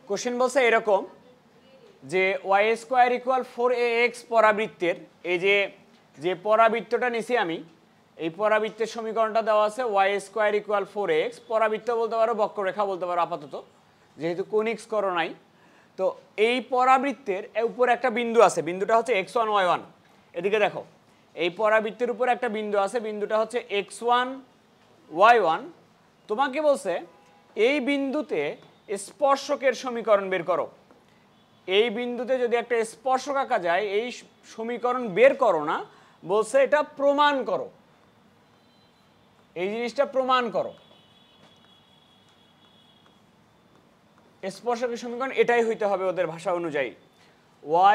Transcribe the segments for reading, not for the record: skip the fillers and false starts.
Question বলছে এরকম যে y² = 4ax পরাবৃত্তের এই যে পরাবৃত্তটা নিছি আমি এই পরাবৃত্তের সমীকরণটা দেওয়া আছে y² = 4ax পরাবৃত্ত বলতে পারো বক্ররেখা বলতে পারো আপাতত যেহেতু কোনিক্স করো নাই তো এই পরাবৃত্তের উপর একটা বিন্দু আছে বিন্দুটা হচ্ছে x1 y1 এদিকে দেখো এই পরাবৃত্তের উপর একটা বিন্দু আছে বিন্দুটা হচ্ছে x1 y1 তোমাকে বলছে এই বিন্দুতে স্পর্শকের সমীকরণ বের করো এই বিন্দুতে যদি একটা স্পর্শক আঁকা যায় এই সমীকরণ বের করো না বলছে এটা প্রমাণ করো এই জিনিসটা প্রমাণ করো স্পর্শকের সমীকরণ এটাই হইতে হবে ওদের ভাষা অনুযায়ী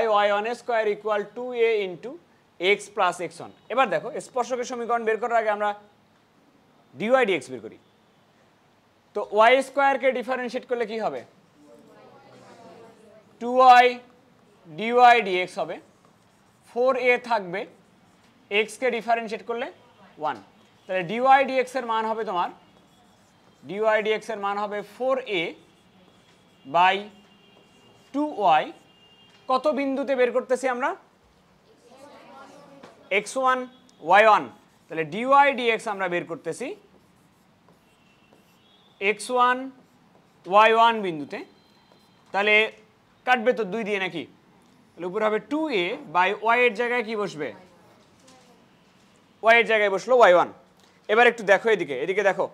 y1² = 2a × x + x1 এবার দেখো স্পর্শকের সমীকরণ বের করার আগে আমরা dy dx বের করি তো y² কে ডিফারেনশিয়েট করলে কি হবে 2y dy dx হবে 4a থাকবে x কে ডিফারেনশিয়েট করলে 1 তাহলে dy dx এর মান হবে তোমার dy dx এর মান হবে 4a বাই 2y কত বিন্দুতে বের করতেছি আমরা x1 y1 তাহলে dy dx আমরা বের করতেছি x1 y1 বিন্দুতে তাহলে কাটবে তো 2 দিয়ে নাকি তাহলে উপরে হবে 2a বাই y এর জায়গায় কি বসবে y এর জায়গায় বসলো y1 এবার একটু দেখো এদিকে দেখো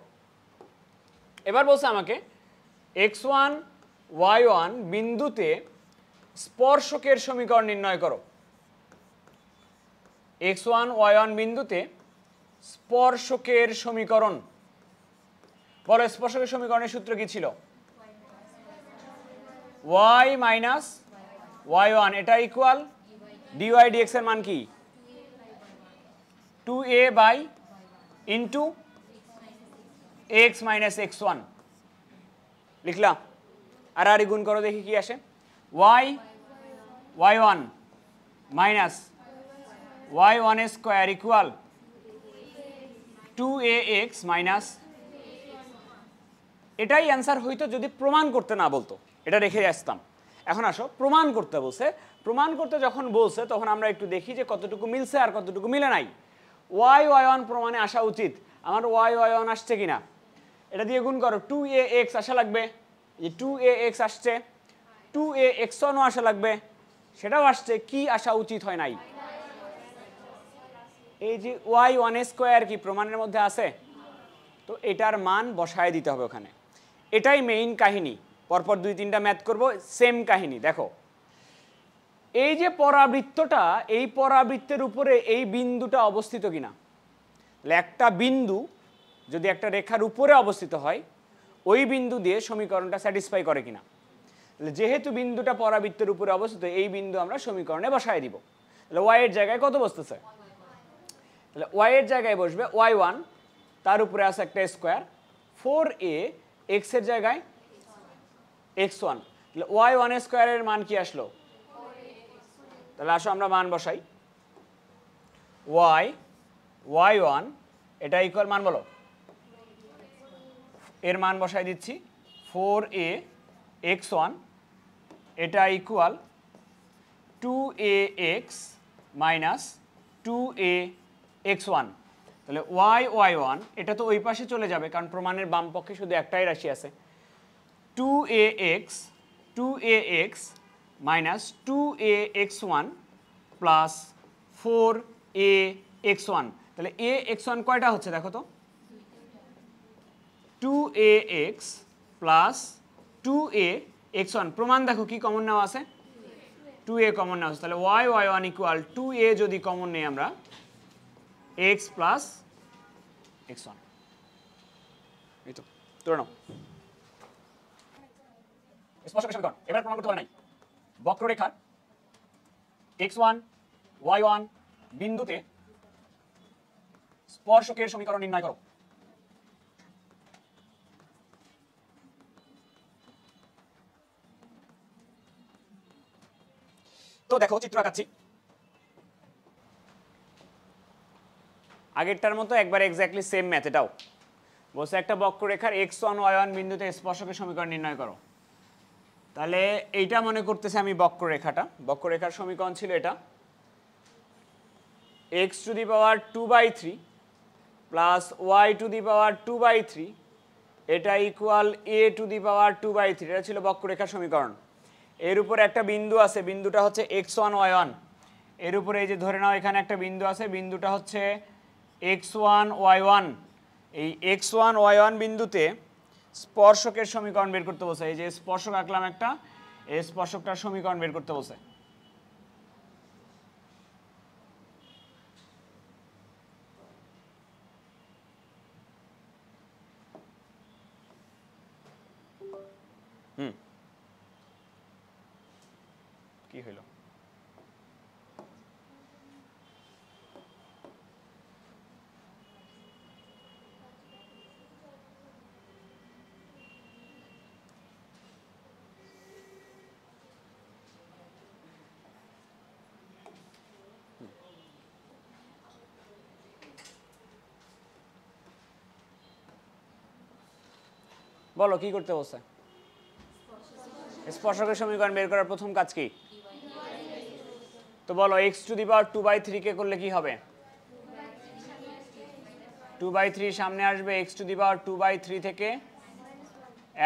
এবার বলছে আমাকে x1 y1 বিন্দুতে স্পর্শকের সমীকরণ নির্ণয় করো x1 y1 বিন্দুতে স্পর্শকের সমীকরণ বলো স্পর্শকের সমীকরণের সূত্র কি ছিল y - y1 এটা ইকুয়াল dy dx এর মান কি 2a by into x - x1 লিখলাম আর গুণ করো দেখি কি আসে y1 minus y1² equal 2ax minus এটাই অ্যান্সার হইতো যদি প্রমাণ করতে না বলতো এটা রেখে আসতাম এখন আসো প্রমাণ করতে বলছে প্রমাণ করতে যখন বলছে তখন আমরা একটু দেখি যে কতটুকু মিলছে আর কতটুকু মিলে নাই y1 প্রমাণে আসা উচিত আমার y1 আসছে কিনা এটা দিয়ে গুণ করো 2ax আসা লাগবে এই 2ax আসছে 2ax1 ও আসা লাগবে সেটাও আসছে কি আসা উচিত হয় নাই এই যে y1² কি প্রমাণের মধ্যে আছে তো এটার মান বসায় দিতে হবে ওখানে এটাই মেইন কাহিনী পরপর 2-3টা ম্যাথ করব সেম কাহিনী দেখো এই যে পরাবৃত্তটা এই পরাবৃত্তের উপরে এই বিন্দুটা অবস্থিত কিনা তাহলে একটা বিন্দু যদি একটা রেখার উপরে অবস্থিত হয় ওই বিন্দু দিয়ে সমীকরণটা স্যাটিসফাই করে কিনা তাহলে যেহেতু বিন্দুটা পরাবৃত্তের উপরে অবস্থিত এই বিন্দু আমরা সমীকরণে বসায় দিব তাহলে y এর জায়গায় কত বসতেছে তাহলে y এর জায়গায় বসবে y1 তার উপরে আছে একটা স্কয়ার 4a x এর জায়গায় x1 তাহলে y1² এর মান কি আসলো তাহলে আসো আমরা মান বসাই y1 এটা ইকুয়াল মান বলো এর মান বসাই দিচ্ছি 4a x1 এটা equal 2ax minus 2a x1 তাহলে y1 এটা তো ওই পাশে চলে যাবে কারণ প্রমাণের বাম পক্ষে শুধু একটাই রাশি আছে 2ax minus 2ax1 plus 4ax1 তাহলে ax1 কয়টা হচ্ছে দেখো তো 2ax প্লাস 2ax1 প্রমাণ দেখো কি কমন নেওয়া আছে 2a কমন নেওয়া আছে তাহলে y1 ইকুয়াল 2a যদি কমন নেই আমরা x প্লাস x1 এই তো ধরে নাও স্পর্শকের সমীকরণ এবার প্রমাণ করতে হবে নাই বক্ররেখার x1 y1 বিন্দুতে স্পর্শকের সমীকরণ নির্ণয় করো তো দেখো চিত্র আঁকাচ্ছি আগেরটার মতো একবার এক্স্যাক্টলি সেম ম্যাথ এটাও বলছে একটা বক্ররেখার x1 y1 বিন্দুতে স্পর্শকের সমীকরণ নির্ণয় করো তাহলে এইটা মনে করতেছে আমি বক্ররেখাটা, বক্ররেখার সমীকরণ ছিল এটা x⁻2/3 প্লাস y⁻2/3 এটা ইকুয়াল a⁻2/3, এটা ছিল বক্ররেখার সমীকরণ। এর উপরে একটা বিন্দু আছে, বিন্দুটা হচ্ছে x1 y1, এর উপরে এই যে ধরে নাও এখানে একটা বিন্দু আছে, বিন্দুটা হচ্ছে x1 y1। এই x1 y1 বিন্দুতে স্পর্শকের সমীকরণ বের করতে বলছে। এই যে স্পর্শক আঁকলাম একটা, এই স্পর্শকটার সমীকরণ বের করতে বলছে। কি হইল? বলো কি করতে বলছে? স্পর্শকের সমীকরণ বের করার প্রথম কাজ কি? তো বলো x⁻2/3 কে করলে কি হবে? 2/3 সামনে আসবে, x⁻2/3 থেকে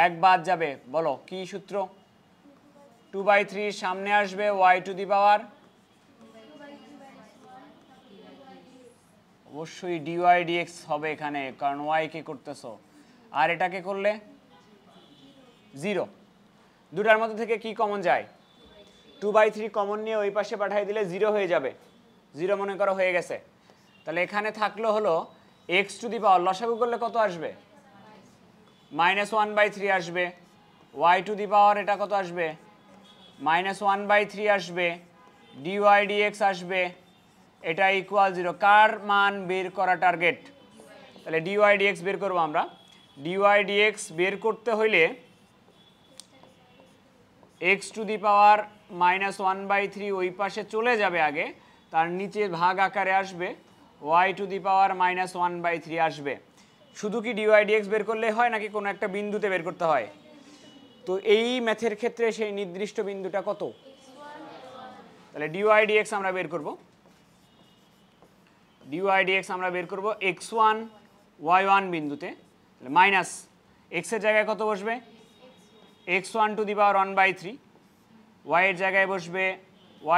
1 বাদ যাবে। বলো কি সূত্র? 2/3 সামনে আসবে, y⁻, অবশ্যই dy/dx হবে এখানে, কারণ y কে করতেছো। আর এটাকে করলে 0। দুটার মধ্যে থেকে কি কমন যায়? 2/3 কমন নিয়ে ওই পাশে পাঠিয়ে দিলে 0 হয়ে যাবে। 0 মনে করো হয়ে গেছে। তাহলে এখানে থাকলো হলো x⁻, লসাগু করলে কত আসবে? -1/3 আসবে। y⁻, এটা কত আসবে? -1/3 আসবে। dy/dx আসবে, এটা ইকুয়াল 0। কার মান বের করা টার্গেট? তাহলে dy/dx বের করবো আমরা। dy/dx বের করতে হইলে x⁻⁻1/3 ওই পাশে চলে যাবে আগে, তার নিচে ভাগ আকারে আসবে, y⁻⁻1/3 আসবে। শুধু কি dy/dx বের করলে হয় নাকি কোনো একটা বিন্দুতে বের করতে হয়? তো এই ম্যাথের ক্ষেত্রে সেই নির্দিষ্ট বিন্দুটা কত? তাহলে dy/dx আমরা বের করব। dy/dx আমরা বের করব x1 y1 বিন্দুতে, মাইনাস x এর জায়গায় কত বসবে? x1⁻1/3, y এর জায়গায় বসবে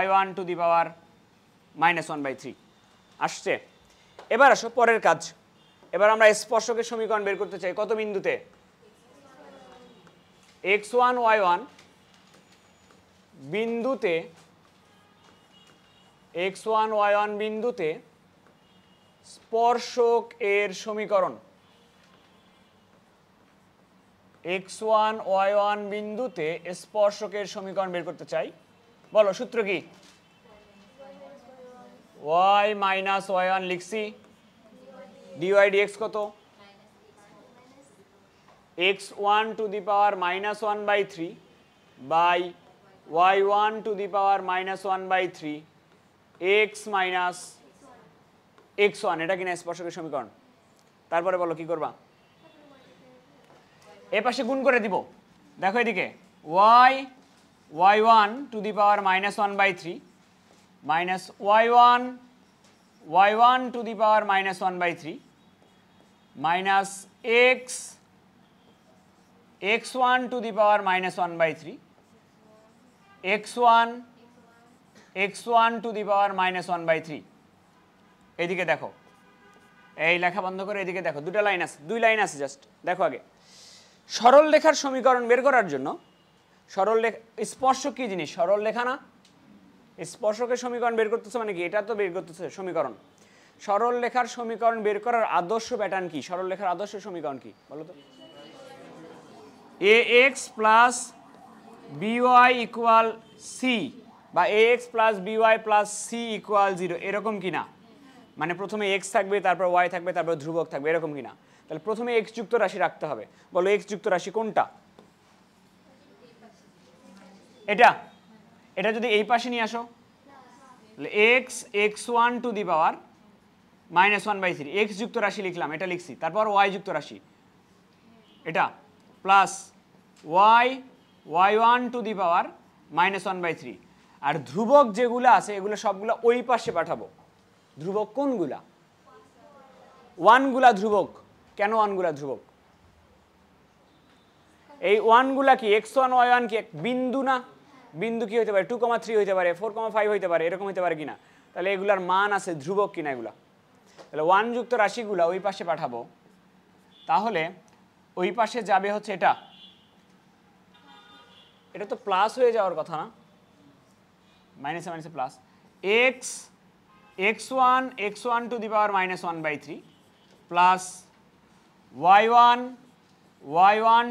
y1⁻⁻1/3। আসছে? এবার আসো পরের কাজ। এবার আমরা স্পর্শকের সমীকরণ বের করতে চাই কত বিন্দুতে? x1 y1 বিন্দুতে, x1 y1 বিন্দুতে স্পর্শক এর সমীকরণ। x1 y1 বিন্দুতে স্পর্শকের সমীকরণ বের করতে চাই। বলো সূত্র কি? y-y1 লিখছি, dy/dx কত? x1⁻⁻1/3 by y1⁻⁻1/3 x minus x1, এটা কিনা স্পর্শকের সমীকরণ। তারপরে বলো কি করবা? এ পাশে গুণ করে দিব। দেখো এদিকে y1⁻1/3 minus y1⁻1/3 minus x1⁻1/3 x1⁻1/3। এইদিকে দেখো, এই লেখা বন্ধ করে এদিকে দেখো, দুটো লাইন আছে, 2 লাইন আছে জাস্ট। দেখো আগে সরল রেখার সমীকরণ বের করার জন্য, সরল রেখা স্পর্শক কি জিনিস? সরল রেখা না? স্পর্শকের সমীকরণ বের করতেছে মানে কি? এটা তো বের করতেছে সমীকরণ। সরল রেখার সমীকরণ বের করার আদর্শ প্যাটার্ন কি? সরল রেখার আদর্শ সমীকরণ কি বলো তো? ax plus by equal c বা ax plus by plus c equal 0, এরকম কিনা? মানে প্রথমে x থাকবে, তারপর y থাকবে, তারপর ধ্রুবক থাকবে, এরকম কিনা? তাহলে প্রথমে x যুক্ত রাশি রাখতে হবে। বলো x যুক্ত রাশি কোনটা? এটা। এটা যদি এই পাশে নিয়ে আসো, তাহলে x1⁻⁻1/3 x যুক্ত রাশি লিখলাম, এটা লিখছি। তারপর y যুক্ত রাশি এটা plus y y1 to the power -1/3। আর ধ্রুবক যেগুলো আছে এগুলো সবগুলো ওই পাশে পাঠাবো। ধ্রুবক কোনগুলা? 1 গুলা ধ্রুবক। কেন 1 গুলা ধ্রুবক? এই 1 গুলা কি x1 y1 কি বিন্দু না? বিন্দু কি হতে পারে 2,3 হতে পারে 4,5 হতে পারে, এরকম হতে পারে কিনা? তাহলে এগুলার মান আছে ধ্রুবক কিনা এগুলা। তাহলে 1 যুক্ত রাশিগুলা ওই পাশে পাঠাবো। তাহলে ওই পাশে যাবে হচ্ছে এটা, এটা তো প্লাস হয়ে যাওয়ার কথা না, মাইনাসে মাইনাসে plus. x1 to the power -1/3 plus y1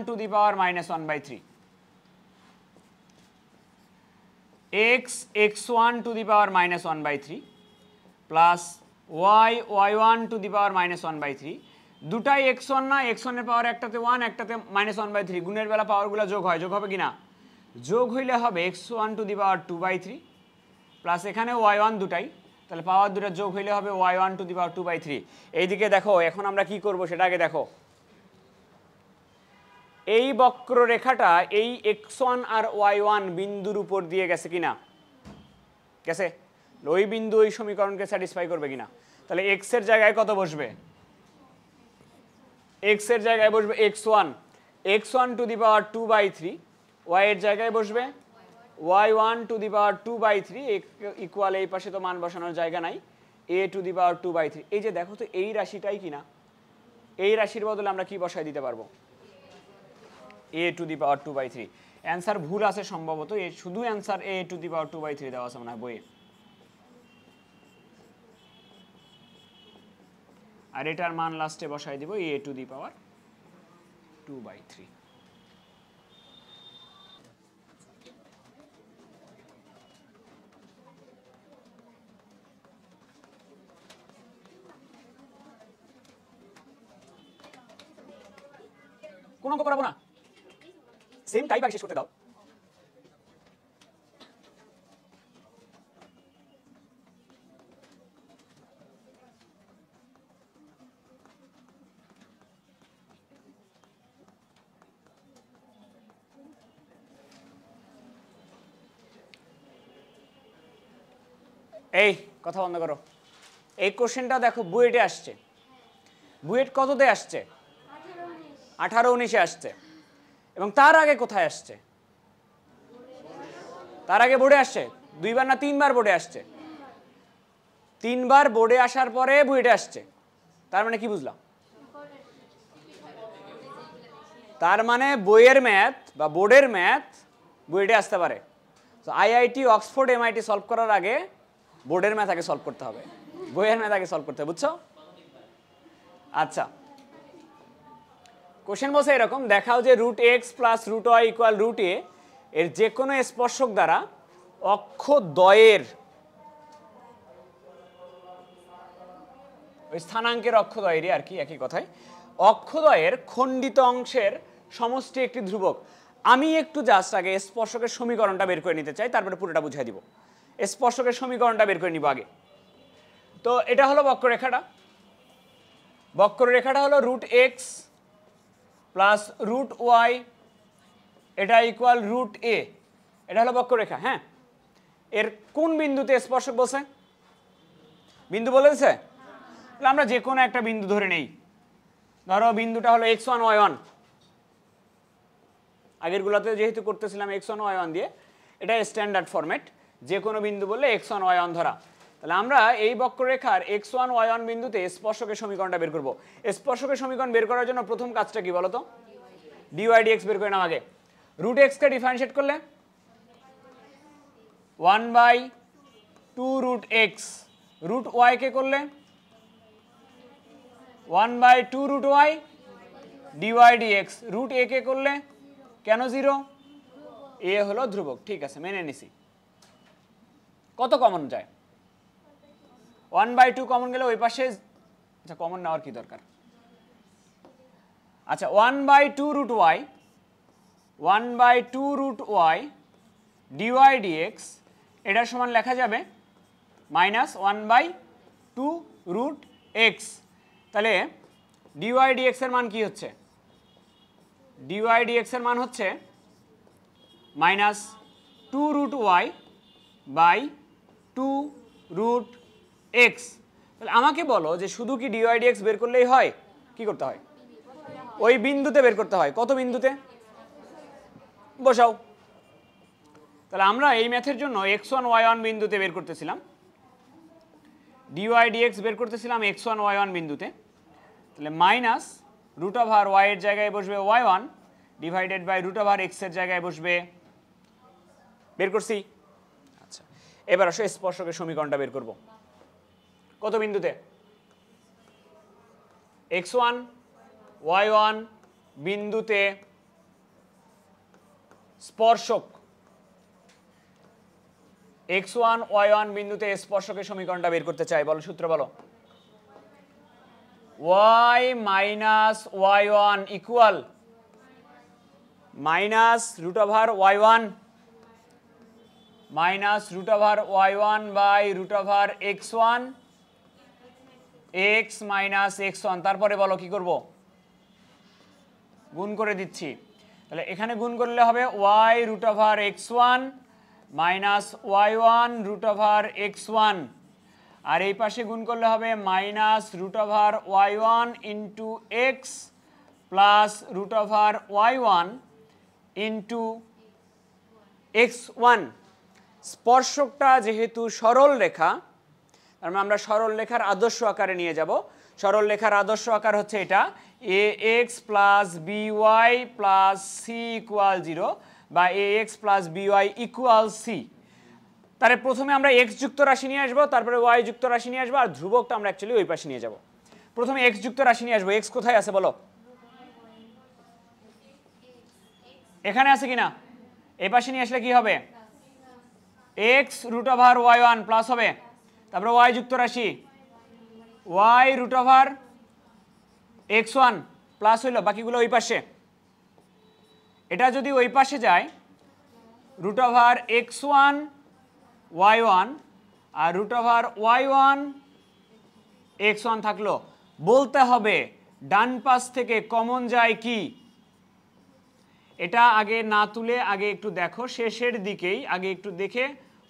to the power -1/3 x1 to the power -1/3 plus y1 to the power -1/3। দুটাই x1 না, x1 এর পাওয়ার একটাতে 1 একটাতে -1/3, গুণের বেলা পাওয়ারগুলো যোগ হয়, যোগ হবে কিনা? যোগ হইলে হবে x1 to the power 2/3 plus এখানে y1 দুটাই, তাহলে পাওয়ার দুটা যোগ হইলে হবে y1 টু দি পাওয়ার 2/3। এইদিকে দেখো এখন আমরা কি করব সেটা আগে দেখো। এই বক্ররেখাটা এই x1 আর y1 বিন্দুর উপর দিয়ে গেছে কিনা? গেছে। ওই বিন্দু ওই সমীকরণকে স্যাটিসফাই করবে কিনা? তাহলে x এর জায়গায় কত বসবে? x এর জায়গায় বসবে x1 to the power 2/3, y এর জায়গায় বসবে y1 to the power 2/3 equal এই পাশে তো মান বসানোর জায়গা নাই, a টু দি পাওয়ার 2/3। এই যে দেখো তো এই রাশিটাই কিনা, এই রাশির বদলে আমরা কি বসায় দিতে পারবো? a two the power 2/3। Answer ভুল আছে সম্ভবত, শুধু অ্যান্সার a টু দি পাওয়ার 2/3 দেওয়া আছে মনে হয় বইয়ে। আর এটার মান লাস্টে বসায় দিব a টু দি পাওয়ার 2/3। কোন অঙ্ক করাবো না, সেম টাইপ আগে শেষ করতে দাও। এই কথা বন্ধ করো। এই কোশ্চেনটা দেখো বুয়েটে আসছে। বুয়েট কততে আসছে? 18-19-এ আসছে। এবং তার আগে কোথায় আসছে? তার আগে বোর্ডে আসছে। 2বার না 3বার বোর্ডে আসছে? 3বার বোর্ডে আসার পরে বুয়েটে আসছে। তার মানে কি বুঝলাম? তার মানে বইয়ের ম্যাথ বা বোর্ডের ম্যাথ বুয়েটে আসতে পারে। তো আইআইটি, অক্সফোর্ড, এমআইটি সলভ করার আগে বোর্ডের ম্যাথ আগে সলভ করতে হবে, বইয়ের ম্যাথ আগে সলভ করতে হবে, বুঝছো? আচ্ছা, কোশ্চেন বলছে এরকম, দেখাও যে √x plus √y equal √a এর যে কোনো স্পর্শক দ্বারা অক্ষদ্বয়ের, ওই স্থানাঙ্কের অক্ষদ্বয়েরই আর কি, একই কথায়, অক্ষদ্বয়ের খণ্ডিত অংশের সমষ্টি একটি ধ্রুবক। আমি একটু জাস্ট আগে স্পর্শকের সমীকরণটা বের করে নিতে চাই, তারপরে পুরোটা বুঝাই দিব। স্পর্শকের সমীকরণটা বের করে নিব আগে। তো এটা হলো বক্ররেখাটা। বক্ররেখাটা হলো √x প্লাস √y, এটা ইকুয়াল √a, এটা হলো বক্ররেখা। হ্যাঁ, এর কোন বিন্দুতে স্পর্শক বসে? বিন্দু বলে দিছে? তাহলে আমরা যে কোনো একটা বিন্দু ধরে নেই। ধরো বিন্দুটা হলো x1 y1, আগেরগুলোতে যেহেতু করতেছিলাম x1 y1 দিয়ে, এটা স্ট্যান্ডার্ড ফরম্যাট, যে কোনো বিন্দু বললে x1 y1 ধরা। তাহলে আমরা এই বক্ররেখার x1 y1 বিন্দুতে স্পর্শকের সমীকরণটা বের করব। স্পর্শকের সমীকরণ বের করার জন্য প্রথম কাজটা কি বলো তো? dy dx বের করে নাও আগে। √x কে ডিফারেন্সিয়েট করলে 1/2 √x, √y কে করলে 1/2 √y dy dx, √a কে করলে কেন 0? a হলো ধ্রুবক, ঠিক আছে মেনে নিছি। কত কমন যায়? 1/2 কমন গেলে ওই পাশে, আচ্ছা কমন নেওয়ার কি দরকার? আচ্ছা 1/2 √y dy dx, এটার সমান লেখা যাবে -1/2 √x। তাহলে dy dx এর মান কি হচ্ছে? dy dx এর মান হচ্ছে মাইনাস 2√y বাই 2√x। তাহলে আমাকে বলো যে শুধু কি dy dx বের করলেই হয়, কি করতে হয়? ওই বিন্দুতে বের করতে হয়। কত বিন্দুতে? বসাও। তাহলে আমরা এই ম্যাথের জন্য x1 y1 বিন্দুতে বের করতেছিলাম, dy dx বের করতেছিলাম x1 y1 বিন্দুতে। তাহলে মাইনাস রুট ওভার y এর জায়গায় বসবে y1 divided by root over x এর জায়গায় বসবে, বের করছি। আচ্ছা, এবার আসো স্পর্শকের সমীকরণটা বের করব। কত বিন্দুতে? x1 y1 বিন্দুতে স্পর্শক, x1 y1 বিন্দুতে স্পর্শকের সমীকরণটা বের করতে চাই। বলো সূত্র বলো। y minus y1 equal minus root over y1 minus root over y1 by root over x1 x minus x1। তারপরে বলো কি করব? গুণ করে দিচ্ছি। তাহলে এখানে গুণ করলে হবে y root over x1 minus y1 root over x1, আর এই পাশে গুণ করলে হবে minus root over y1 into x plus root over y1 into x1। স্পর্শকটা যেহেতু সরল রেখা, তার মানে আমরা সরল রেখার আদর্শ আকারে নিয়ে যাব। সরল রেখার আদর্শ আকার হচ্ছে এটা, ax plus by plus c equal 0 বা ax plus by equal c। তাহলে প্রথমে আমরা x যুক্ত রাশি নিয়ে আসবো, তারপরে y যুক্ত রাশি নিয়ে আসবো, আর ধ্রুবকটা আমরা অ্যাকচুয়ালি ওই পাশে নিয়ে যাব। প্রথমে x যুক্ত রাশি নিয়ে আসবো। x কোথায় আছে বলো? এখানে আছে কিনা? এই পাশে নিয়ে আসলে কি হবে? x root over y1 plus হবে, তারপরে y যুক্ত রাশি y root over x1 plus হইল, বাকিগুলো ওই পাশে। এটা যদি ওই পাশে যায় রুট ওভার x1 y1 আর রুট ওভার y1 x1 থাকলো। বলতে হবে ডান পাশ থেকে কমন যায় কি? এটা আগে না তুলে আগে একটু দেখো, শেষের দিকেই আগে একটু দেখে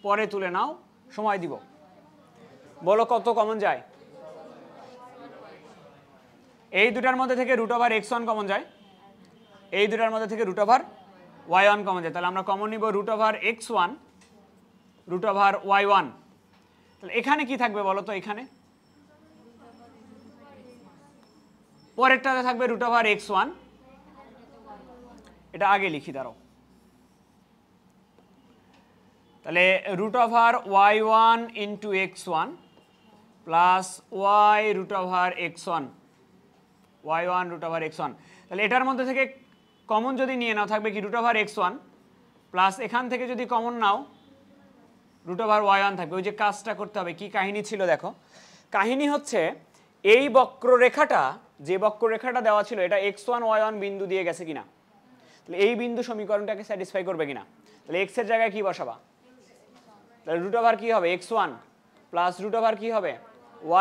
পরে তুলে নাও, সময় দিব। বলো কত কমন যায়? এই দুটার মধ্যে থেকে রুট ওভার x1 কমন যায়, এই দুটার মধ্যে থেকে রুট ওভার y1 কমন যায়। তাহলে আমরা কমন নিব root over x1 root over y1। তাহলে এখানে কি থাকবে বলো তো? এখানে পরেরটাতে থাকবে রুট ওভার x1, এটা আগে লিখি দাঁড়াও। তাহলে root over y1 into x1 plus y root over x1, y1 root over x1। তাহলে এটার মধ্যে থেকে কমন যদি নিয়ে নাও থাকবে কি? রুট ওভার x1 প্লাস এখান থেকে যদি কমন নাও রুট ওভার y1 থাকবে। ওই যে কাজটা করতে হবে, কি কাহিনী ছিল দেখো। কাহিনী হচ্ছে এই বক্ররেখাটা, যে বক্ররেখাটা দেওয়া ছিল এটা x1 y1 বিন্দু দিয়ে গেছে কিনা, তাহলে এই বিন্দু সমীকরণটাকে স্যাটিসফাই করবে কিনা। তাহলে x এর জায়গায় কি বসাবা? তাহলে রুট ওভার কি হবে? x1 প্লাস রুট ওভার কি হবে?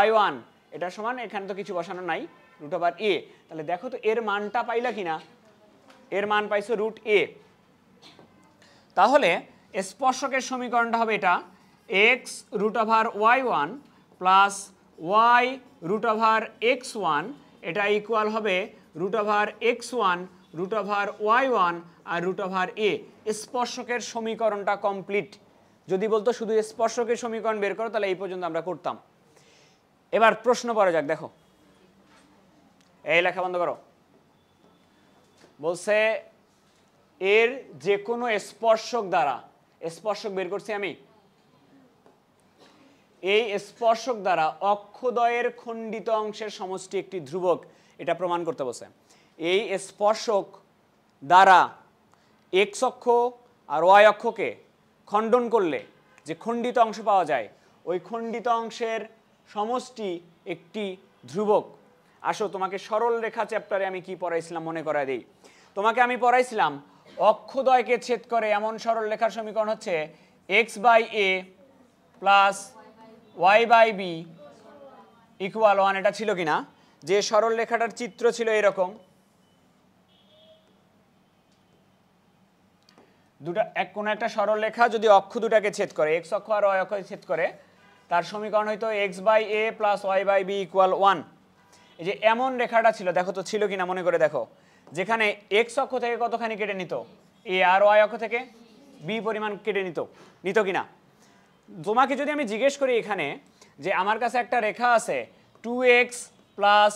y1, এটা সমান, এখানে তো কিছু বসানো নাই, রুট ওভার a। তাহলে দেখো তো এর মানটা পাইলা কিনা? এর মান পাইছো রুট a। তাহলে স্পর্শকের সমীকরণটা হবে এটা, x root over y1 plus y root over x1, এটা ইকুয়াল হবে root over x1 root over y1 আর রুট ওভার a। স্পর্শকের সমীকরণটা কমপ্লিট। যদি বলতো শুধু স্পর্শকের সমীকরণ বের করো তাহলে এই পর্যন্ত আমরা করতাম। এবার প্রশ্ন পড়া যাক, দেখো। এই লেখা বন্ধ করো। বলছে এর যে কোনো স্পর্শক দ্বারা, স্পর্শক বের করছি আমি, এই স্পর্শক দ্বারা অক্ষদ্বয়ের খণ্ডিত অংশের সমষ্টি একটি ধ্রুবক, এটা প্রমাণ করতে বলছে। এই স্পর্শক দ্বারা এক্স অক্ষ আর ওয়াই অক্ষকে খণ্ডন করলে যে খণ্ডিত অংশ পাওয়া যায়, ওই খণ্ডিত অংশের সমষ্টি একটি ধ্রুবক। আসো তোমাকে সরল রেখা চ্যাপ্টারে আমি কি পড়াইছিলাম মনে করায় দিই। তোমাকে আমি পড়াইছিলাম অক্ষদ্বয়কে ছেদ করে এমন সরল রেখার সমীকরণ হচ্ছে x by a plus y by b equal 1। এটা ছিল কিনা? যে সরল রেখাটার চিত্র ছিল এরকম, কোনো একটা সরল রেখা যদি অক্ষ দুটাকে ছেদ করে, এক্স অক্ষ আর ওয়াই অক্ষকে ছেদ করে, তার সমীকরণ হয়তো x by a plus y by b equal 1। এই যে এমন রেখাটা ছিল, দেখো তো ছিল কিনা মনে করে দেখো, যেখানে এক্স অক্ষ থেকে কতখানি কেটে নিত, এ, আর ওয়াই অক্ষ থেকে বি পরিমাণ কেটে নিত কিনা। তোমাকে যদি আমি জিজ্ঞেস করি এখানে যে আমার কাছে একটা রেখা আছে 2x প্লাস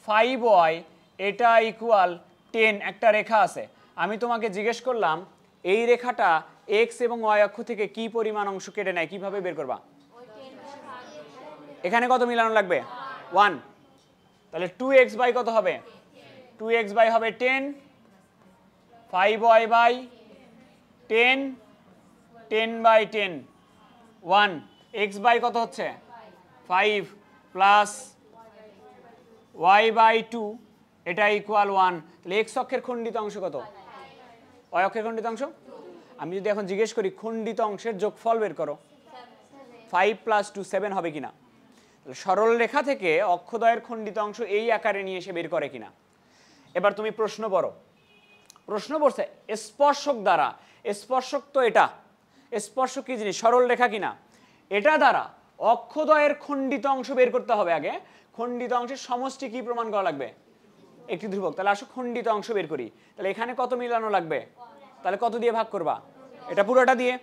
5y এটা ইকুয়াল 10, একটা রেখা আছে, আমি তোমাকে জিজ্ঞেস করলাম এই রেখাটা এক্স এবং ওয়াই অক্ষ থেকে কি পরিমাণ অংশ কেটে নেয়, কিভাবে বের করবা? এখানে কত মিলানো লাগবে? 1। তাহলে 2x বাই কত হবে? 2x বাই হবে 10, 5y by 10, 10 by 10, 1, x by কত হচ্ছে 5 প্লাস y বাই 2 এটা ইকুয়াল 1। তাহলে x অক্ষের খণ্ডিত অংশ কত? y অক্ষের খণ্ডিত অংশ। আমি যদি এখন জিজ্ঞেস করি খণ্ডিত অংশের যোগফল বের করো, 5 প্লাস 2 7 হবে কিনা। সরল রেখা থেকে অক্ষদ্বয়ের খণ্ডিত অংশ এই আকারে নিয়ে এসে বের করে কিনা। এবার তুমি প্রশ্ন পড়ো, প্রশ্ন পড়ছে স্পর্শক দ্বারা, স্পর্শক তো এটা, স্পর্শক কি জিনিস? সরল রেখা কিনা। এটা দ্বারা অক্ষদ্বয়ের খণ্ডিত অংশ বের করতে হবে। আগে খণ্ডিত অংশের সমষ্টি কি প্রমাণ করা লাগবে? একটি ধ্রুবক। তাহলে আসো খণ্ডিত অংশ বের করি। তাহলে এখানে কত মিলানো লাগবে? তাহলে কত দিয়ে ভাগ করবা? এটা পুরোটা দিয়ে।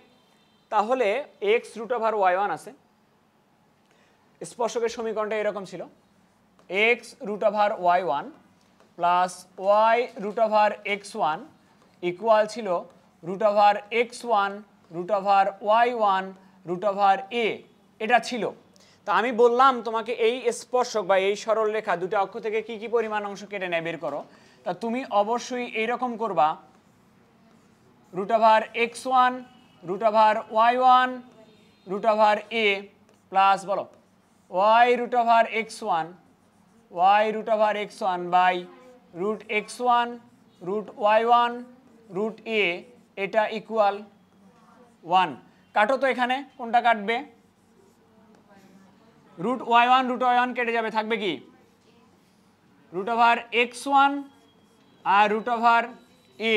তাহলে x √ y1 আছে, স্পর্শকের সমীকরণটা এরকম ছিল, x √ y1 plus y √ x1 equal ছিল √x1 √y1 √a। এটা ছিল। তা আমি বললাম তোমাকে এই স্পর্শক বা এই সরল রেখা দুটো অক্ষ থেকে কি কি পরিমাণ অংশ কেটে নেয় বের করো। তা তুমি অবশ্যই এইরকম করবা, √x1 √y1 √a প্লাস বলো y √x1 y √x1 by √x1 √y1 √a এটা ইকুয়াল 1। কাটো তো, এখানে কোনটা কাটবে? √y1 কেটে যাবে, থাকবে কি √x1 R √a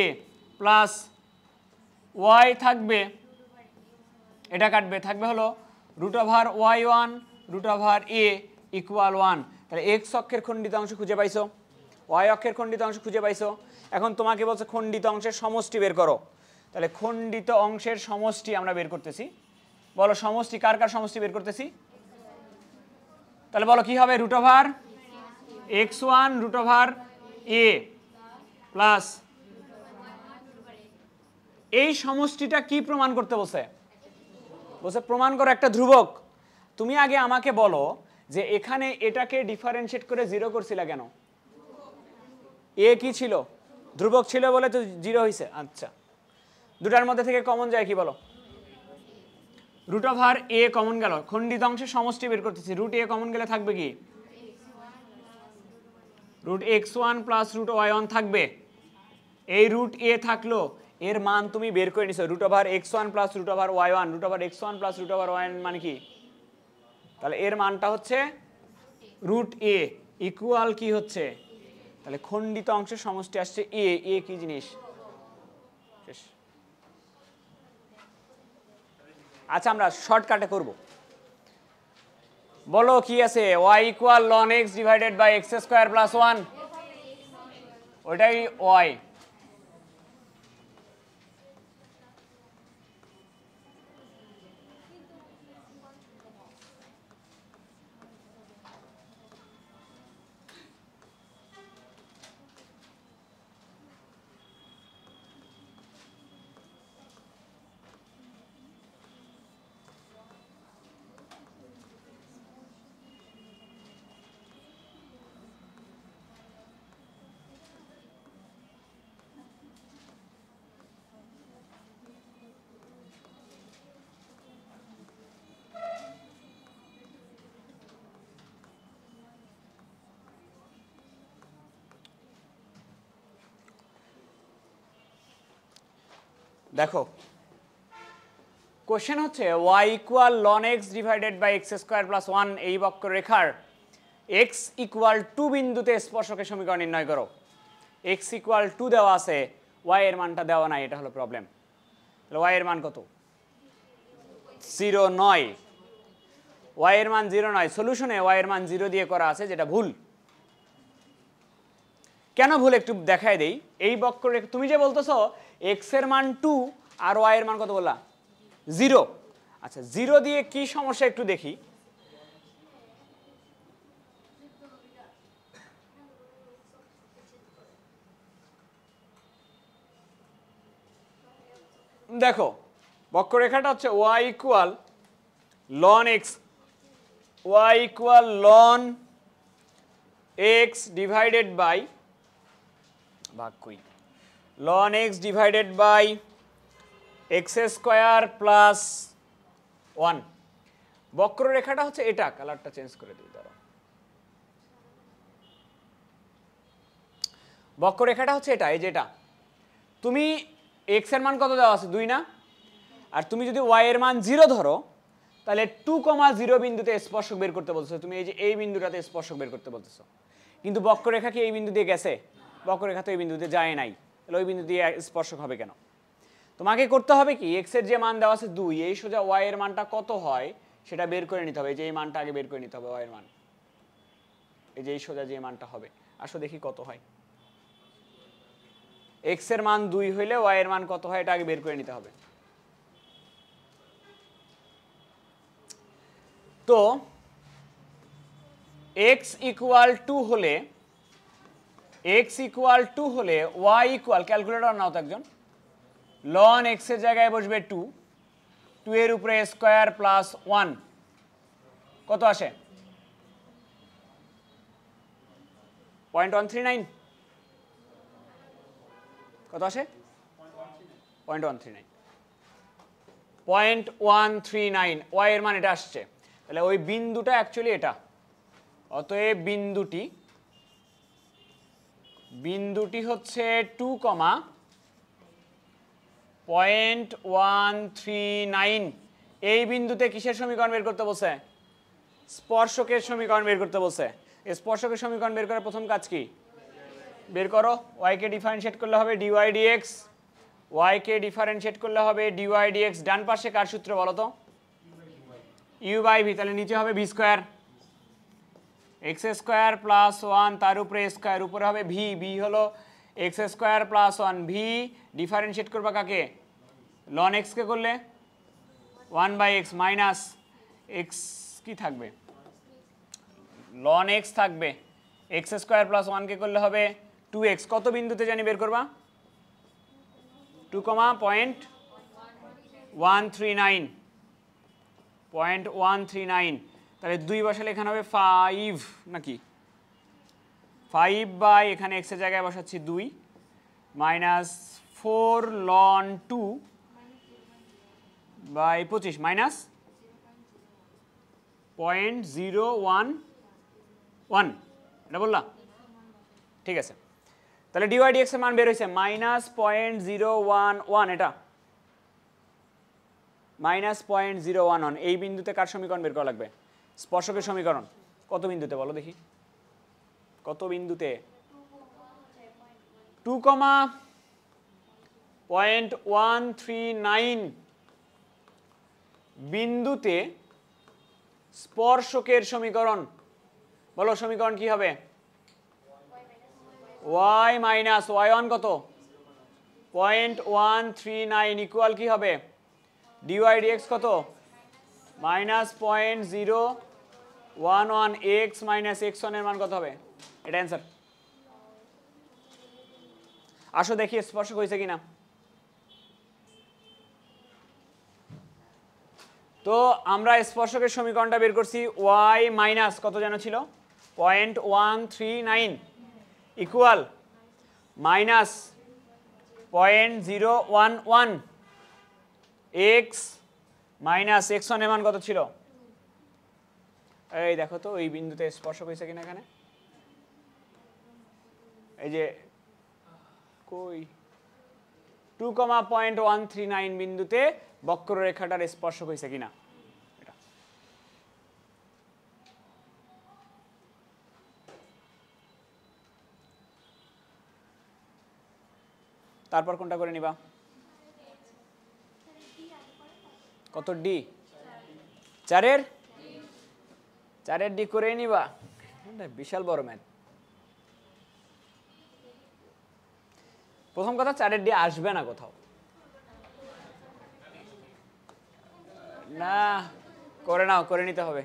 plus y থাকবে, এটা কাটবে, থাকবে হলো √y1 √a ইকুয়াল 1। তাহলে x অক্ষের খণ্ডিত অংশ খুঁজে পাইছো, y অক্ষের খণ্ডিত অংশ খুঁজে পাইছো। এখন তোমাকে বলছে খণ্ডিত অংশের সমষ্টি বের করো। তাহলে খণ্ডিত অংশের সমষ্টি আমরা বের করতেছি। বলো সমষ্টি, কার কার সমষ্টি বের করতেছি? তাহলে বলো কি হবে? √x1 √a প্লাস এই সমষ্টিটা কি প্রমাণ করতে বলছে? বলছে প্রমাণ করো একটা ধ্রুবক। তুমি আগে আমাকে বলো যে এখানে এটাকে ডিফারেন্সিয়েট করে 0 করছিলা কেন? এ কি ছিল? ধ্রুবক ছিল বলে তো 0 হয়েছে। আচ্ছা, দুটার মধ্যে থেকে কমন যায় কি বলো? √a কমন গেল, খণ্ডিত অংশের সমষ্টি বের করতেছি, √a কমন গেলে থাকবে কি? √x1 প্লাস √y1 থাকবে। এই √a থাকলো, এর মান তুমি বের করে নিছো, √x1 plus √y1, √x1 plus √y1 মানে কি? তাহলে এর মানটা হচ্ছে √a ইকুয়াল কি হচ্ছে? তাহলে খণ্ডিত অংশের সমষ্টি আসছে a। a কি জিনিস? শেষ। আচ্ছা, আমরা শর্টকাটে করব। বলো কি আছে? y equal ln x divided by x² plus 1, ওইটাই y। দেখো কোশ্চেন হচ্ছে y equal ln x divided by x² plus 1 এই বক্ররেখার x ইকুয়াল 2 বিন্দুতে স্পর্শকের সমীকরণ নির্ণয় করো। x ইকুয়াল 2 দেওয়া আছে, y এর মানটা দেওয়া নাই, এটা হলো প্রবলেম। তাহলে ওয়াই এর মান কত? 0 নয়। ওয়াই এর মান 0 নয়। সলিউশনে ওয়াই এর মান 0 দিয়ে করা আছে, যেটা ভুল। কেন ভুল একটু দেখায় দেই। এই বক্ররেখা, তুমি যে বলতেছো এক্স এর মান 2 আর ওয়াই এর মান কত বললা? 0। আচ্ছা, 0 দিয়ে কি সমস্যা একটু দেখি। দেখো, বক্ররেখাটা হচ্ছে y equal ln x, y equal ln x divided by, ভাগ কই, ln x divided by x square plus 1। বক্ররেখাটা হচ্ছে এটা, কালারটা চেঞ্জ করে দিই দাঁড়াও। বক্ররেখাটা হচ্ছে এটা, এই যে এটা। তুমি x এর মান কত দেওয়া আছে? 2 না? আর তুমি যদি y এর মান 0 ধরো, তাহলে 2,0 বিন্দুতে স্পর্শক বের করতে বলছো। তুমি এই যে এই বিন্দুটাতে স্পর্শক বের করতে বলতেছো, কিন্তু বক্ররেখা কি এই বিন্দু দিয়ে গেছে? বক্ররেখা তো এই বিন্দুতে যায় নাই, তাহলে ওই বিন্দু দিয়ে স্পর্শক হবে কেন? তোমাকে করতে হবে কি, x এর যে মান দেওয়া আছে 2, এই সোজা y এর মানটা কত হয় সেটা বের করে নিতে হবে। এই যে এই মানটা আগে বের করে নিতে হবে, y এর মান। এই যে এই সোজা যে মানটা হবে, আসো দেখি কত হয়। x এর মান 2 হইলে y এর মান কত হয় এটা আগে বের করে নিতে হবে। তো x ইকুয়াল 2 হলে, x ইকুয়াল 2 হলে y ইকুয়াল, ক্যালকুলেটর নাও তো একজন, ln x এর জায়গায় বসবে 2, 2 এর উপরে স্কয়ার প্লাস 1, কত আসে? 0.139। কত আসে? 0.139। 0.139 y এর মান এটা আসছে। তাহলে ওই বিন্দুটা অ্যাকচুয়ালি এটা। অতএব বিন্দুটি হচ্ছে 2,0.139। এই বিন্দুতে কিসের সমীকরণ বের করতে বলছে? স্পর্শকের সমীকরণ বের করতে বলছে। স্পর্শকের সমীকরণ বের করার প্রথম কাজ কি? বের করো। y কে ডিফারেনশিয়েট করলে হবে dy dx, y কে ডিফারেনশিয়েট করলে হবে dy dx। ডান পাশে কার সূত্র বলো তো? u by v। তাহলে নিচে হবে v square, x square plus 1 তার উপরে স্কয়ার, উপরে হবে v, v হলো x square plus 1। v differentiate করবা কাকে? ln x কে করলে 1 বাই x মাইনাস x কি থাকবে? ln x থাকবে, x স্কয়ার প্লাস 1 কে করলে হবে 2x। কত বিন্দুতে জানি বের করবা? 2,139, 0.139। তাহলে 2 বসালে এখানে হবে 5 নাকি? 5 বাই, এখানে x এর জায়গায় বসাচ্ছি 2, মাইনাস 4 ln 2 বাই 25 মাইনাস 0.011। এটা বললাম? ঠিক আছে। তাহলে dy dx এর মান বের হয়েছে মাইনাস 0.011। এটা মাইনাস 0.011। এই বিন্দুতে কার সমীকরণ বের করা লাগবে? স্পর্শকের সমীকরণ। কত বিন্দুতে বলো দেখি? কত বিন্দুতে? 2,0.139 বিন্দুতে স্পর্শকের সমীকরণ। বলো সমীকরণ কি হবে? y মাইনাস y1 কত? 0.139 ইকুয়াল কি হবে? dy dx কত? মাইনাস 0.011 x মাইনাস x1 এর মান কত হবে? এটা অ্যান্সার। আসো দেখি স্পর্শক হয়েছে কিনা। তো আমরা স্পর্শকের সমীকরণটা বের করছি। y মাইনাস কত যেন ছিল? 0.139 equal minus 0.011 x minus x1 এর মান কত ছিল? এই দেখো তো এই বিন্দুতে স্পর্শক হয়েছে কিনা এখানে। এই যে কই 2,0.139 বিন্দুতে বক্ররেখাটার স্পর্শক হয়েছে কিনা এটা। তারপর কোনটা করে নিবা? কত ডি? 4-এর ডি করে নিবা, বিশাল বড় ম্যাথ। প্রথম কথা 4-এর ডি আসবে না কোথাও, না করে নাও, করে নিতে হবে।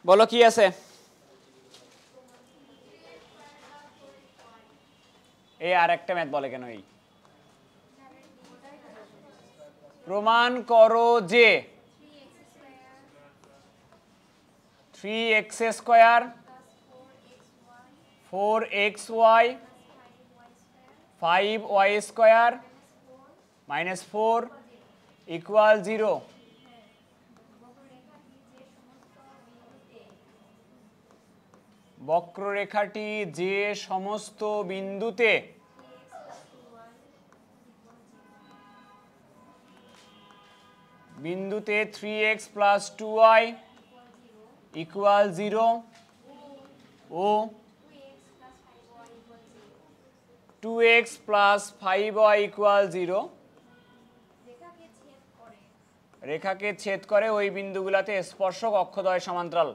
বলো কি আছে? এই আর একটা ম্যাথ বলে কেন? এই প্রমাণ করো যে 3x square 4xy 5y square -4 equal 0। বক্ররেখাটি যে সমস্ত বিন্দুতে বিন্দুতে 3x + 2y ইকুয়াল 0 ও 2x + 5y ইকুয়াল 0 রেখাকে ছেদ করে ওই বিন্দুগুলোতে স্পর্শক অক্ষদ্বয় সমান্তরাল।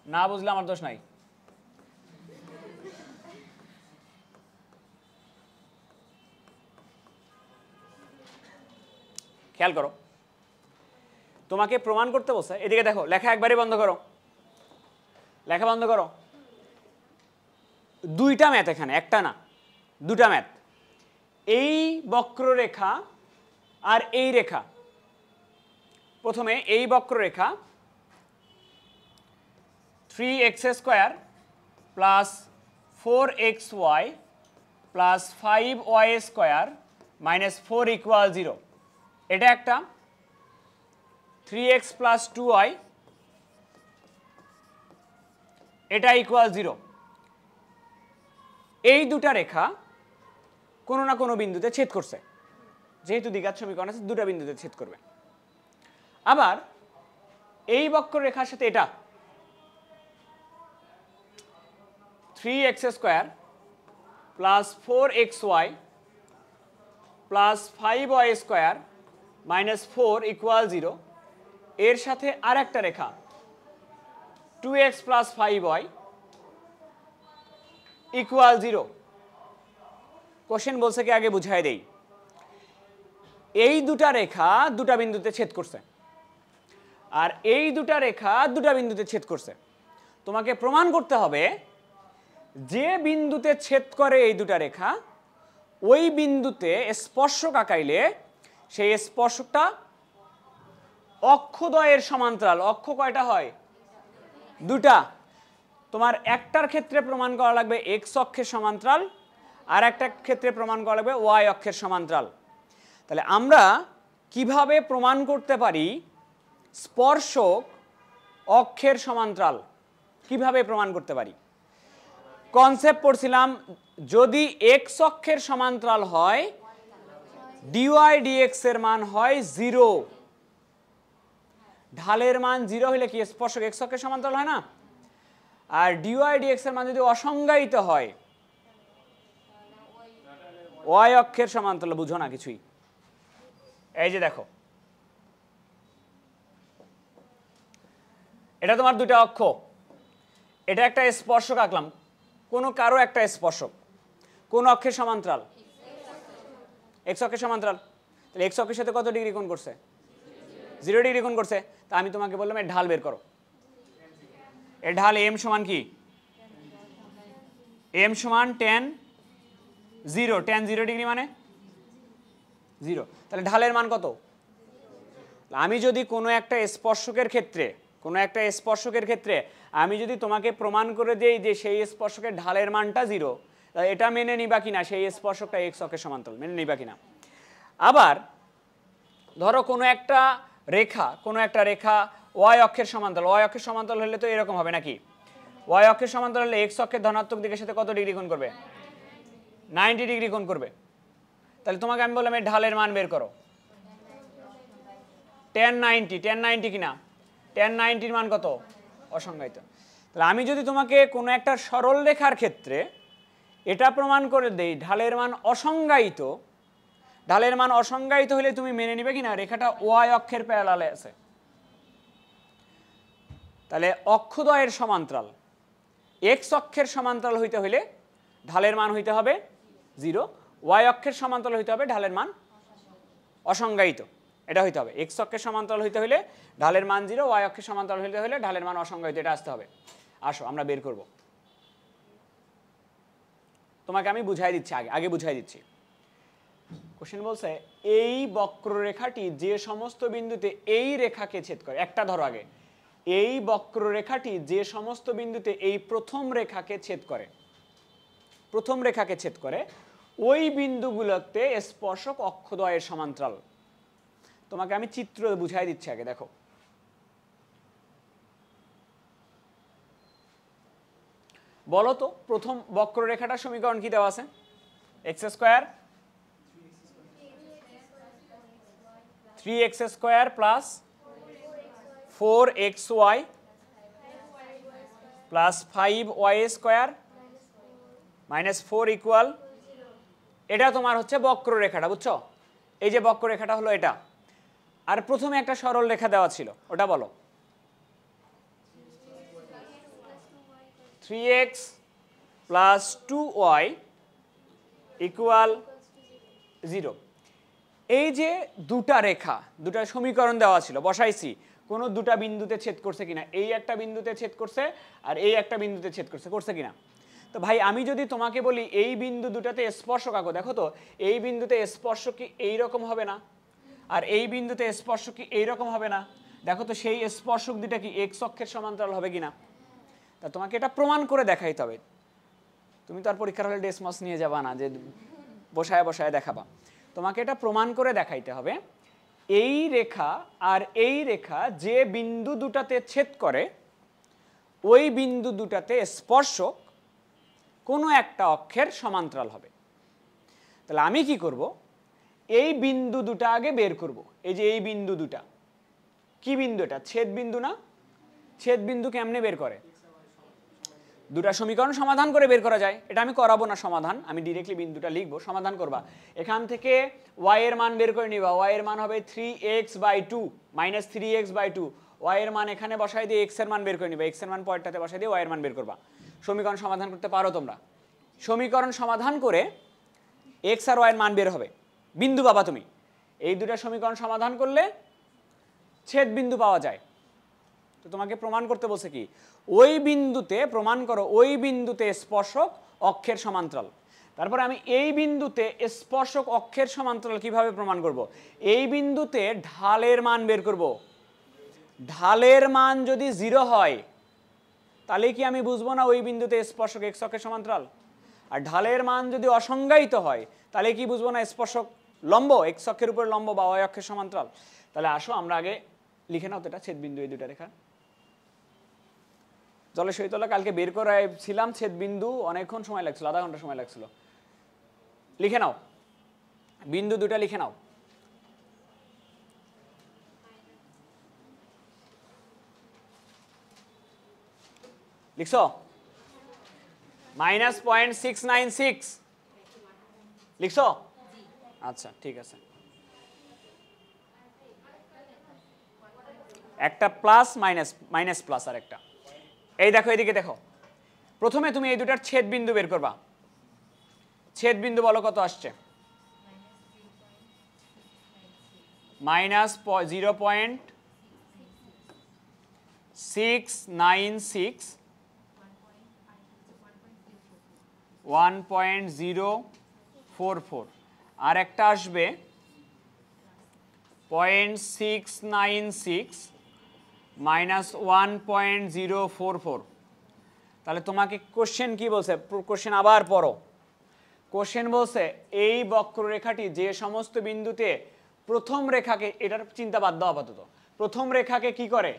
না বুঝলে আমার দোষ নাই। খেয়াল করো, তোমাকে প্রমাণ করতে বলছে। এদিকে দেখো, লেখা একবারে বন্ধ করো, লেখা বন্ধ করো। দুইটা ম্যাথ এখানে, একটা না, দুটা ম্যাথ। এই বক্ররেখা আর এই রেখা। প্রথমে এই বক্ররেখা 3x square plus 4xy plus 5y square -4 equal 0, এটা একটা। 3x + 2y এটা ইকুয়াল 0। এই দুটা রেখা কোনো না কোনো বিন্দুতে ছেদ করছে, যেহেতু দ্বিঘাত সমীকরণ আছে, দুটা বিন্দুতে ছেদ করবে। আবার এই বক্ররেখার সাথে এটা 3x square plus 4xy plus 5y square -4 equal 0, এর সাথে আর একটা রেখা 2x + 5y ইকুয়াল 0। কোশ্চেন বলছে কি, আগে বুঝাই দেই। এই দুটা রেখা দুটা বিন্দুতে ছেদ করছে, আর এই দুটা রেখা দুটা বিন্দুতে ছেদ করছে। তোমাকে প্রমাণ করতে হবে যে বিন্দুতে ছেদ করে এই দুটা রেখা, ওই বিন্দুতে স্পর্শক আঁকাইলে সেই স্পর্শকটা অক্ষদ্বয়ের সমান্তরাল। অক্ষ কয়টা হয়? দুটা। তোমার একটার ক্ষেত্রে প্রমাণ করা লাগবে x অক্ষের সমান্তরাল, আর একটা ক্ষেত্রে প্রমাণ করা লাগবে y অক্ষের সমান্তরাল। তাহলে আমরা কিভাবে প্রমাণ করতে পারি স্পর্শক অক্ষের সমান্তরাল? কিভাবে প্রমাণ করতে পারি? কনসেপ্ট পড়ছিলাম, যদি x অক্ষের সমান্তরাল হয় dy dx এর মান হয় 0। ঢালের মান 0 হলে কি স্পর্শক x অক্ষের সমান্তরাল হয় না? আর dy dx এর মান যদি অসংজ্ঞায়িত হয় y অক্ষের সমান্তরাল। বুঝো না কিছুই। এই যে দেখো, এটা তোমার দুটা অক্ষ, এটা একটা স্পর্শক আঁকলাম, কোনো কারো একটা স্পর্শক, কোন অক্ষের সমান্তরাল? x অক্ষের সমান্তরাল। তাহলে x অক্ষের সাথে কত ডিগ্রি কোণ করছে? 0 ডিগ্রি কোণ করছে। তা আমি তোমাকে বললাম এর ঢাল বের করো। এর ঢাল m সমান কি? m সমান tan 0। tan 0 ডিগ্রি মানে 0। তাহলে ঢালের মান কত? আমি যদি কোনো একটা স্পর্শকের ক্ষেত্রে আমি যদি তোমাকে প্রমাণ করে দেই যে সেই স্পর্শকের ঢালের মানটা 0, তাহলে এটা মেনে নিবা কিনা সেই স্পর্শকটা x অক্ষের সমান্তরাল, মেনে নিবা কিনা? আবার ধরো কোনো একটা রেখা y অক্ষের সমান্তরাল। y অক্ষের সমান্তরাল হলে তো এরকম হবে নাকি? y অক্ষের সমান্তরাল হলে x অক্ষের ধনাত্মক দিকের সাথে কত ডিগ্রি কোণ করবে? 90 ডিগ্রি কোণ করবে। তাহলে তোমাকে আমি বললাম এই ঢালের মান বের করো। tan 90 কিনা? tan 90 মান কত? অসংজ্ঞায়িত। তাহলে আমি যদি তোমাকে কোনো একটা সরল রেখার ক্ষেত্রে এটা প্রমাণ করে দেই ঢালের মান অসংজ্ঞায়িত, ঢালের মান অসংজ্ঞায়িত হলে তুমি মেনে নিবে কিনা রেখাটা ওয়াই অক্ষের প্যারালালে আছে। তাহলে অক্ষদ্বয়ের সমান্তরাল এক্স অক্ষের সমান্তরাল হইতে হইলে ঢালের মান হইতে হবে 0, ওয়াই অক্ষের সমান্তরাল হইতে হবে ঢালের মান অসংজ্ঞায়িত। এটা হইতে হবে এক্স অক্ষের সমান্তরাল হইতে হইলে ঢালের মান 0, ওয়াই অক্ষের সমান্তরাল হইতে হইলে ঢালের মান অসংজ্ঞায়িত। এটা আসতে হবে। আসো আমরা বের করব। তোমাকে আমি বুঝাই দিচ্ছি, আগে বুঝাই দিচ্ছি। কোশ্চেন বলছে এই বক্ররেখাটি যে সমস্ত বিন্দুতে এই রেখাকে ছেদ করে, একটা ধরো আগে, এই বক্ররেখাটি যে সমস্ত বিন্দুতে এই প্রথম রেখাকে ছেদ করে, প্রথম রেখাকে ছেদ করে ওই বিন্দুগুলোতে স্পর্শক অক্ষদ্বয়ের সমান্তরাল। তোমাকে আমি চিত্র বুঝাই দিচ্ছি আগে, দেখো। বলো তো প্রথম বক্ররেখাটার সমীকরণ কি দেওয়া আছে? X square 3x square plus 4xy plus 5y square minus 4 equal, এটা তোমার হচ্ছে বক্ররেখাটা, বুঝছো? এই যে বক্ররেখাটা হলো এটা। আর প্রথমে একটা সরল রেখা দেওয়া ছিল, ওটা বলো। 3x plus 2y equal 0। এই যে দুটা রেখা, দুটা সমীকরণ দেওয়া ছিল, বসাইছি কোনো দুটা বিন্দুতে ছেদ করছে কিনা। এই একটা বিন্দুতে ছেদ করছে আর এই একটা বিন্দুতে ছেদ করছে, করছে কিনা? তো ভাই আমি যদি তোমাকে বলি এই বিন্দু দুটাতে স্পর্শক আঁকো, দেখো তো এই বিন্দুতে স্পর্শক কি এইরকম হবে না? আর এই বিন্দুতে স্পর্শক কি এইরকম হবে না? দেখো তো সেই স্পর্শক দুটা কি এক্স অক্ষের সমান্তরাল হবে কিনা? তা তোমাকে এটা প্রমাণ করে দেখাইতে হবে। তুমি তো আর পরীক্ষার হলে ডেসমস নিয়ে যাবা না যে বসায় বসায় দেখাবা। তোমাকে এটা প্রমাণ করে দেখাইতে হবে এই রেখা আর এই রেখা যে বিন্দু দুটাতে ছেদ করে ওই বিন্দু দুটাতে স্পর্শক কোনো একটা অক্ষের সমান্তরাল হবে। তাহলে আমি কি করব, এই বিন্দু দুটা আগে বের করব। এই যে এই বিন্দু দুটা, কি বিন্দু এটা? ছেদ বিন্দু না? ছেদ বিন্দু কেমনে বের করে? দুটা সমীকরণ সমাধান করে বের করা যায়। এটা আমি করাবো না সমাধান, আমি ডিরেক্টলি বিন্দুটা লিখবো, সমাধান করবা। এখান থেকে y এর মান বের করে নিবা। y এর মান হবে 3x/2 মাইনাস 3x/2। y এর মান এখানে বসাই দিয়ে x এর মান বের করে নিবা। x এর মান পয়েন্টটাতে বসাই দিয়ে y এর মান বের করবা। সমীকরণ সমাধান করতে পারো তোমরা। সমীকরণ সমাধান করে x আর y এর মান বের হবে, বিন্দু পাবা তুমি। এই দুটা সমীকরণ সমাধান করলে ছেদ বিন্দু পাওয়া যায়। তো তোমাকে প্রমাণ করতে বলছে কি, ওই বিন্দুতে প্রমাণ করো ওই বিন্দুতে স্পর্শক অক্ষের সমান্তরাল। তারপরে আমি এই বিন্দুতে স্পর্শক অক্ষের সমান্তরাল কিভাবে প্রমাণ করব? এই বিন্দুতে ঢালের মান বের করব। ঢালের মান যদি 0 হয় তাহলে কি আমি বুঝবো না ওই বিন্দুতে স্পর্শক এক্স অক্ষের সমান্তরাল? আর ঢালের মান যদি অসংজ্ঞায়িত হয় তাহলে কি বুঝবো না স্পর্শক লম্ব, এক্স অক্ষের উপর লম্ব বা ওয়াই অক্ষের সমান্তরাল? তাহলে আসো আমরা আগে লিখে নাও তো এটা ছেদ বিন্দু, এই দুটা রেখা। জলে সৈতলা কালকে বের করাইছিলাম ছেদ বিন্দু, অনেকক্ষণ সময় লাগছিল, আধা ঘন্টা সময় লাগছিল। লিখে নাও, বিন্দু দুটা লিখে নাও। লিখছো? -0.696 লিখছো? আচ্ছা ঠিক আছে। একটা প্লাস মাইনাস, মাইনাস প্লাস আর একটা। এই দেখো এদিকে দেখো, প্রথমে তুমি এই দুটার ছেদ বিন্দু বের করবা। ছেদ বিন্দু বলো কত আসছে? -0.696 1.044 আর একটা আসবে 0.696 মাইনাস 1.044। তাহলে তোমাকে কোশ্চেন কি বলছে? কোশ্চেন আবার পড়ো। কোশ্চেন বলছে এই বক্ররেখাটি যে সমস্ত বিন্দুতে প্রথম রেখাকে, এটার চিন্তা বাদ দাও আপাতত, প্রথম রেখাকে কি করে,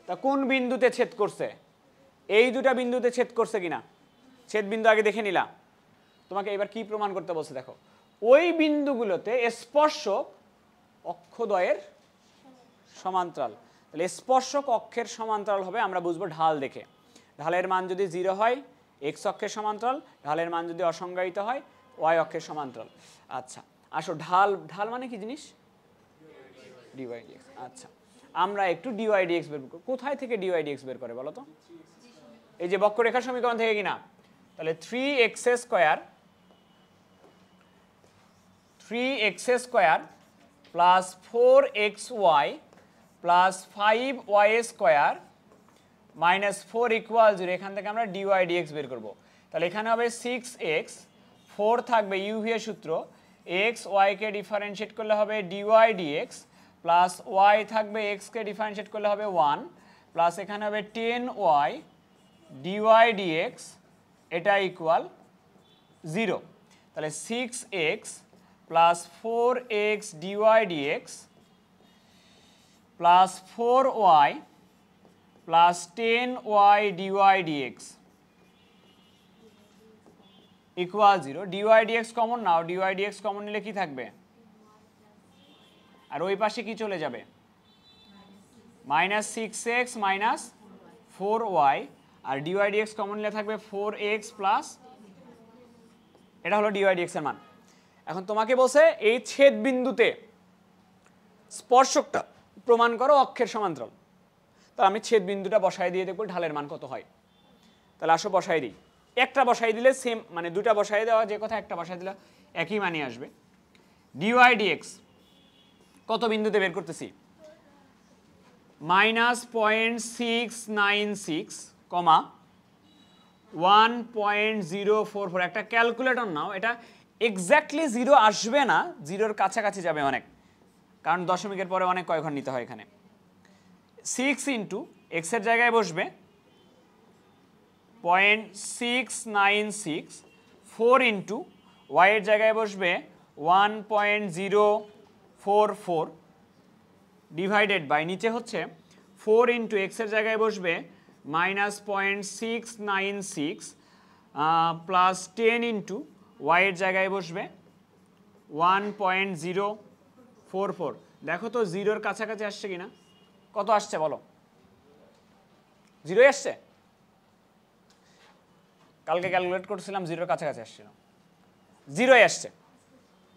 তা কোন বিন্দুতে ছেদ করছে? এই দুটা বিন্দুতে ছেদ করছে কিনা? ছেদ বিন্দু আগে দেখে নিলাম। তোমাকে এবার কি প্রমাণ করতে বলছে দেখো, ওই বিন্দুগুলোতে স্পর্শক অক্ষদ্বয়ের সমান্তরাল। তাহলে স্পর্শক অক্ষের সমান্তরাল হবে, আমরা বুঝবো ঢাল দেখে। ঢালের মান যদি 0 হয় এক্স অক্ষের সমান্তরাল, ঢালের মান যদি অসংজ্ঞায়িত হয় ওয়াই অক্ষের সমান্তরাল। আচ্ছা আসো, ঢাল ঢাল মানে কি জিনিস? D y d x. আচ্ছা আমরা একটু ডিওয়াই ডিএক্স বের করব। কোথায় থেকে ডিওয়াই ডিএক্স বের করে বলো তো? এই যে বক্ররেখার সমীকরণ থেকে কিনা। তাহলে 3x square plus 4xy plus 5y square minus 4 equal 0, এখান থেকে আমরা ডিওয়াই ডিএক্স বের করব। তাহলে এখানে হবে 6x, 4 থাকবে ইউভি এর সূত্র, x y কে ডিফারেন্সিয়েট করলে হবে ডিওয়াই ডিএক্স, প্লাস y থাকবে x কে ডিফারেন্সিয়েট করলে হবে 1, প্লাস এখানে হবে 10y ডিওয়াই ডিএক্স, এটা ইকুয়াল 0। তাহলে 6x plus 4x dy dx plus 4y plus 10y dy dx equal 0। Dy dx common নাও, ডিওয়াই ডিএক্স কমন নিলে কি থাকবে? আর ওই পাশে কি চলে যাবে? মাইনাস 6x মাইনাস 4y, আর ডিওয়াই ডিএক্স কমন নিলে থাকবে 4x প্লাস, এটা হলো ডিওয়াই ডিএক্স এর মান। এখন তোমাকে বলছে এই ছেদ বিন্দুতে স্পর্শকটা প্রমাণ করো অক্ষের সমান্তরাল। তাহলে আমি ছেদ বিন্দুটা বসাই দিয়ে দেখব ঢালের মান কত হয়। তাহলে আসো বসাই দিই। একটা বসাই দিলে সেম, মানে দুটা বসাই দেওয়া যে কথা, একটা বসাই দিলে একই মানই আসবে। ডিওয়াই ডিএক্স কত বিন্দুতে বের করতেছি? -0.696, 1.044। একটা ক্যালকুলেটর নাও, এটা এক্স্যাক্টলি 0 আসবে না, 0-র কাছাকাছি যাবে অনেক, কারণ দশমিকের পরে অনেক কয় ঘর নিতে হয় এখানে। 6 ইন্টু এক্স এর জায়গায় বসবে 0.696, 4 ইন্টু ওয়াই এর জায়গায় বসবে 1.044 ডিভাইডেড বাই, নিচে হচ্ছে 4 ইন্টু এক্স এর জায়গায় বসবে -0.696 প্লাস 10 ইন্টু ওয়াই এর জায়গায় বসবে 1.044। দেখো তো 0-র কাছাকাছি আসছে কিনা, কত আসছে বলো? 0 আসছে? কালকে ক্যালকুলেট করছিলাম 0-র কাছাকাছি আসছিল, 0 আসছে।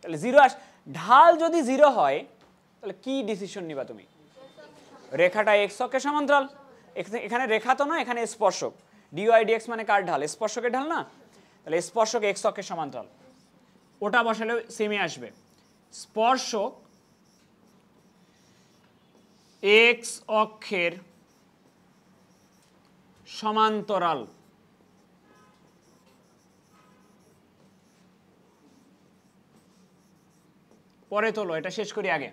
তাহলে 0 ঢাল যদি 0 হয় তাহলে কি ডিসিশন নিবা তুমি? রেখাটা এক্স অক্ষের সমান্তরাল, এখানে রেখা তো না, এখানে স্পর্শক। ডিওয়াই ডিএক্স মানে কার ঢাল? স্পর্শকের ঢাল না? তাহলে স্পর্শক এক্স অক্ষের সমান্তরাল, ওটা বসালে সেমই আসবে। স্পর্শক এক্স অক্ষের সমান্তরাল পরে তোলো, এটা শেষ করি আগে।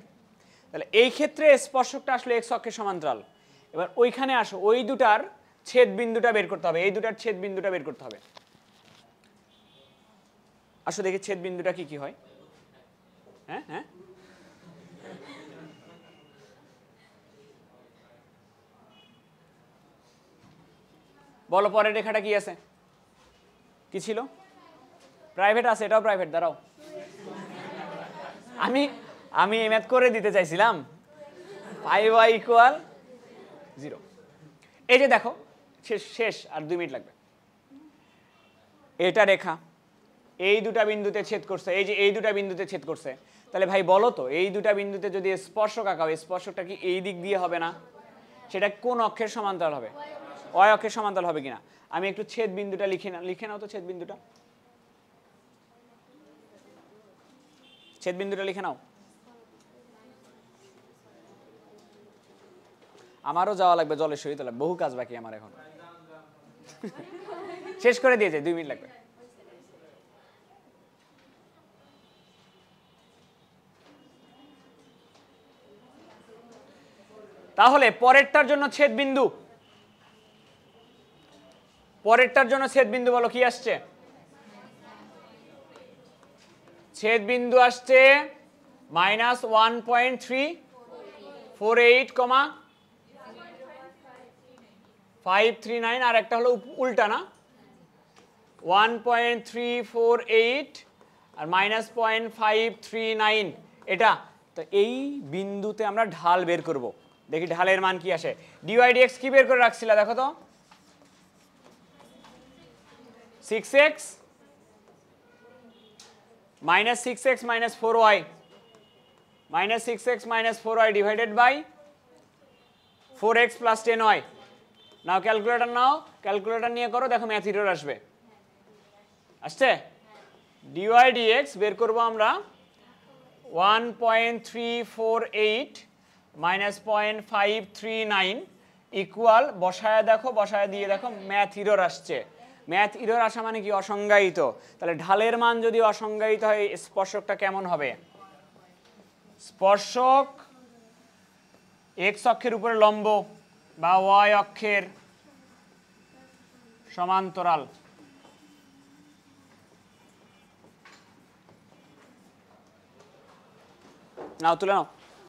তাহলে এই ক্ষেত্রে স্পর্শকটা আসলে এক্স অক্ষের সমান্তরাল। এবার ওইখানে আসো, ওই দুটার ছেদ বিন্দুটা বের করতে হবে, এই দুটার ছেদ বিন্দুটা বের করতে হবে। আসো দেখি ছেদ বিন্দুটা কি কি হয়। হ্যাঁ হ্যাঁ, বলো পরের রেখাটা কি আছে? কি ছিল? প্রাইভেট আছে, এটাও প্রাইভেট। দাঁড়াও, আমি এই ম্যাথ করে দিতে চাইছিলাম 5y = 0। এই যে দেখো শেষ, আর 2 মিনিট লাগবে। এটা রেখা এই দুটা বিন্দুতে ছেদ করছে, এই যে এই দুটা বিন্দুতে ছেদ করছে। তাহলে ভাই বলো তো, এই দুটা বিন্দুতে যদি স্পর্শক আঁকা হয়, স্পর্শকটা কি এই দিক দিয়ে হবে না? সেটা কোন অক্ষের সমান্তরাল হবে? ওয়াই অক্ষের সমান্তরাল হবে কিনা? আমি একটু ছেদ বিন্দুটা লিখে নাও তো, ছেদ বিন্দুটা লিখে নাও। আমারও যাওয়া লাগবে জলেশ্বরী, তাহলে বহু কাজ বাকি আমার এখন। শেষ করে দিয়েছে, 2 মিনিট লাগবে। তাহলে পরেরটার জন্য ছেদ বিন্দু, পরেরটার জন্য ছেদ বিন্দু বলো কি আসছে? ছেদ বিন্দু আসছে -1.348, 539, আর একটা হলো উল্টা না, 1.348 আর -0.539 এটা। তো এই বিন্দুতে আমরা ঢাল বের করব, দেখি ঢালের মান কি আসে। dydx কি বের করে রাখছিল দেখো তো, 6x -6x - 4y -6x - 4y divided by 4x + 10y। নাও ক্যালকুলেটর নাও, ক্যালকুলেটর নিয়ে করো, দেখো ম্যাথ এরর আসবে। আসছে? dydx বের করব আমরা 1.348 -0.539 ইকুয়াল, বসায় দেখো, বসায় দিয়ে দেখো ম্যাথ এরর আসছে। ম্যাথ এরর আসা মানে কি? অসংজ্ঞায়িত। তাহলে ঢালের মান যদি অসংজ্ঞায়িত হয়, স্পর্শকটা কেমন হবে? স্পর্শক x অক্ষের উপরে লম্ব বা y অক্ষের সমান্তরাল। নাও তুলে নাও।